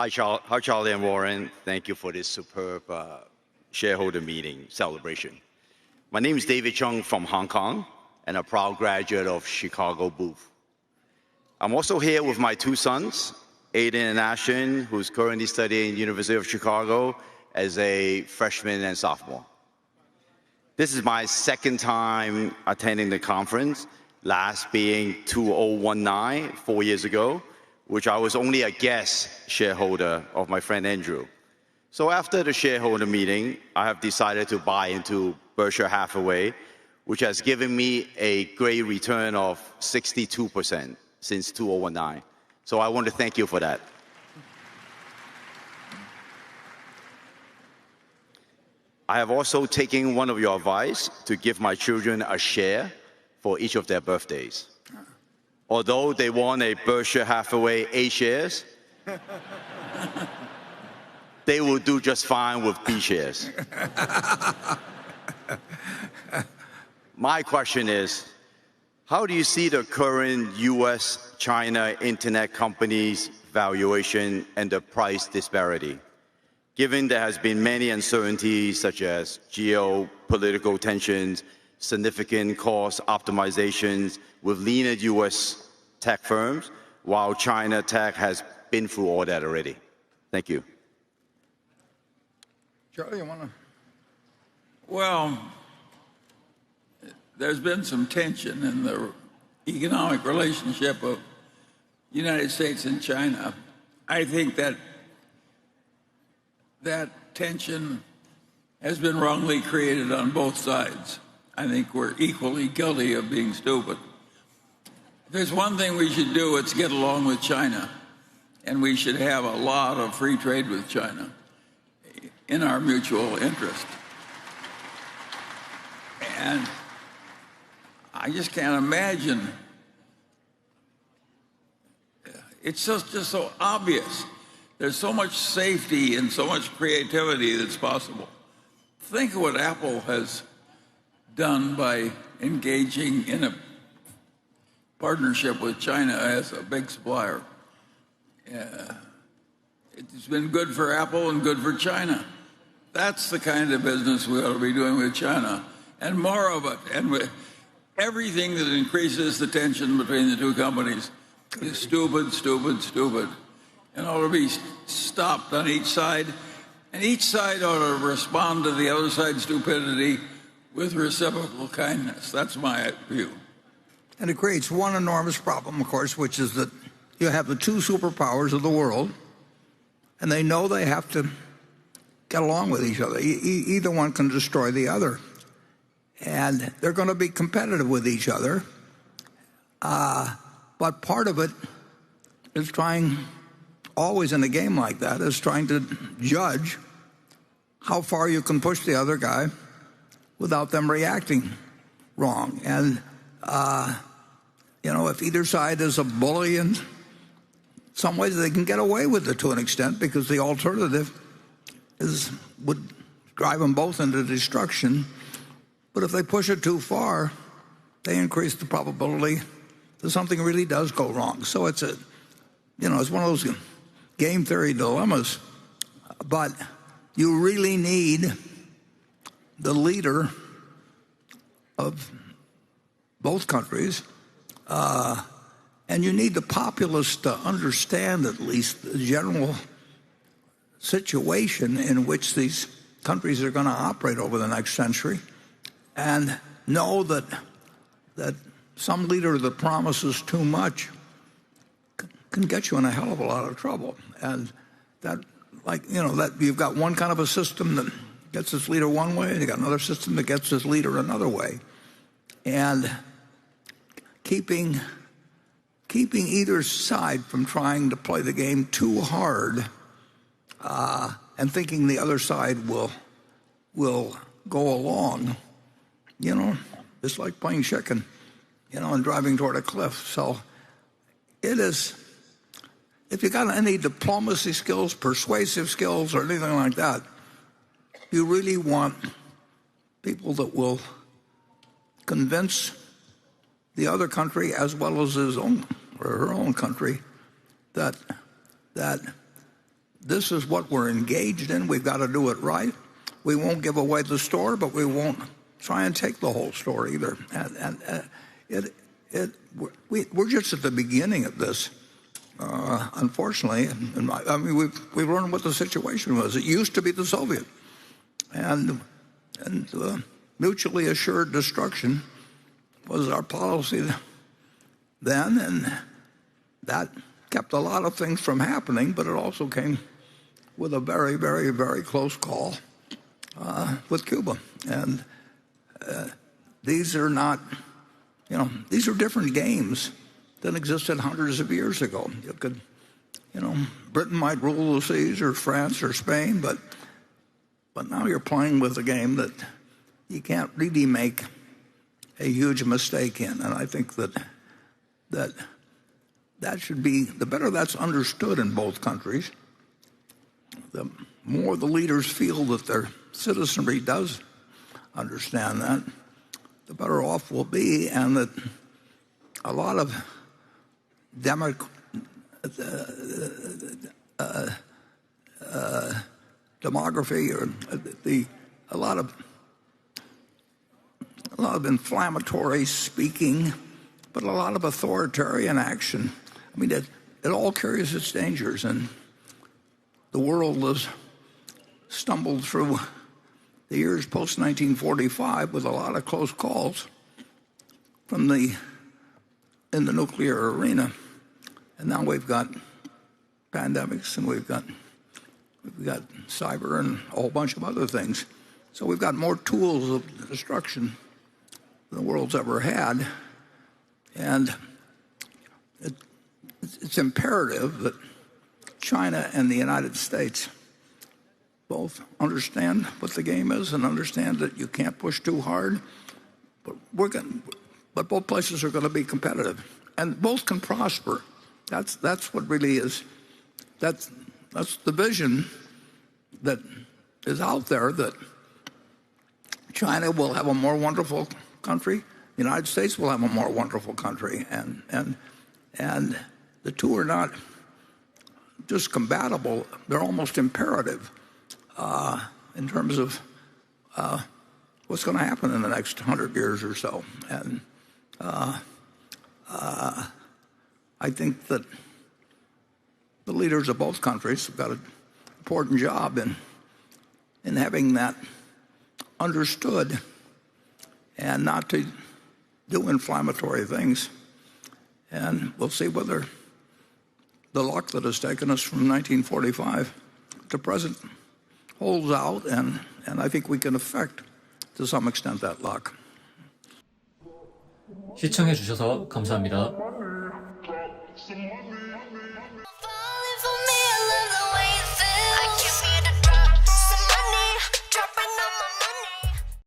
Hi, Charlie and Warren. Thank you for this superb shareholder meeting celebration. My name is David Chung from Hong Kong and a proud graduate of Chicago Booth. I'm also here with my two sons, Aiden and Ashton, who's currently studying University of Chicago as a freshman and sophomore. This is my second time attending the conference, last being 2019, 4 years ago, which I was only a guest shareholder of my friend Andrew. So after the shareholder meeting, I have decided to buy into Berkshire Hathaway, which has given me a great return of 62% since 2019. So I want to thank you for that. I have also taken one of your advice to give my children a share for each of their birthdays. Although they want a Berkshire Hathaway A shares, they will do just fine with B shares. My question is, how do you see the current US-China internet companies' valuation and the price disparity? Given there has been many uncertainties such as geopolitical tensions, significant cost optimizations with leaner US tech firms, while China tech has been through all that already. Thank you. Charlie, you want to? Well, there's been some tension in the economic relationship of the United States and China. I think that tension has been wrongly created on both sides. I think we're equally guilty of being stupid. If there's one thing we should do, it's get along with China. And we should have a lot of free trade with China in our mutual interest. And I just can't imagine. It's just so obvious. There's so much safety and so much creativity that's possible. Think of what Apple has done by engaging in a partnership with China as a big supplier. It's been good for Apple and good for China. That's the kind of business we ought to be doing with China, and more of it. And with everything that increases the tension between the two companies is stupid, stupid, stupid, and ought to be stopped on each side. And each side ought to respond to the other side's stupidity with reciprocal kindness. That's my view. And it creates one enormous problem, of course, which is that you have the two superpowers of the world, and they know they have to get along with each other. Either one can destroy the other. And they're going to be competitive with each other. But part of it is trying, always in a game like that, is trying to judge how far you can push the other guy without them reacting wrong. And, if either side is a bully in some ways, they can get away with it to an extent because the alternative would drive them both into destruction. But if they push it too far, they increase the probability that something really does go wrong. So it's it's one of those game theory dilemmas. But you really need the leader of both countries, and you need the populace to understand at least the general situation in which these countries are going to operate over the next century, and know that some leader that promises too much can get you in a hell of a lot of trouble. And that you've got one kind of a system that gets its leader one way, and you got another system that gets its leader another way. And keeping either side from trying to play the game too hard and thinking the other side will go along, it's like playing chicken, and driving toward a cliff. So it is, if you got any diplomacy skills, persuasive skills, or anything like that, you really want people that will convince the other country as well as his own or her own country that this is what we're engaged in. We've got to do it right. We won't give away the store, but we won't try and take the whole store either. We're just at the beginning of this. Unfortunately, I mean, we've learned what the situation was. It used to be the Soviet, and mutually assured destruction was our policy then, and that kept a lot of things from happening. But it also came with a very, very, very close call with Cuba, and these are not, these are different games than existed hundreds of years ago. You could, Britain might rule the seas, or France, or Spain, but now you're playing with a game that you can't really make a huge mistake in. And I think that should be, the better that's understood in both countries, the more the leaders feel that their citizenry does understand that, the better off we'll be, and that a lot of demography or a lot of inflammatory speaking, but a lot of authoritarian action. I mean, it all carries its dangers, and the world has stumbled through the years post-1945 with a lot of close calls in the nuclear arena. And now we've got pandemics, and we've got cyber and a whole bunch of other things. So we've got more tools of destruction than the world's ever had. And it's imperative that China and the United States both understand what the game is and understand that you can't push too hard. But both places are going to be competitive, and both can prosper. That's what really is. That's the vision that is out there, that China will have a more wonderful country, the United States will have a more wonderful country, and the two are not just compatible; they're almost imperative in terms of what's going to happen in the next 100 years or so. And I think that the leaders of both countries have got an important job in having that understood, and not to do inflammatory things. And we'll see whether the luck that has taken us from 1945 to present holds out, and I think we can affect to some extent that luck. 시청해 주셔서 감사합니다. Some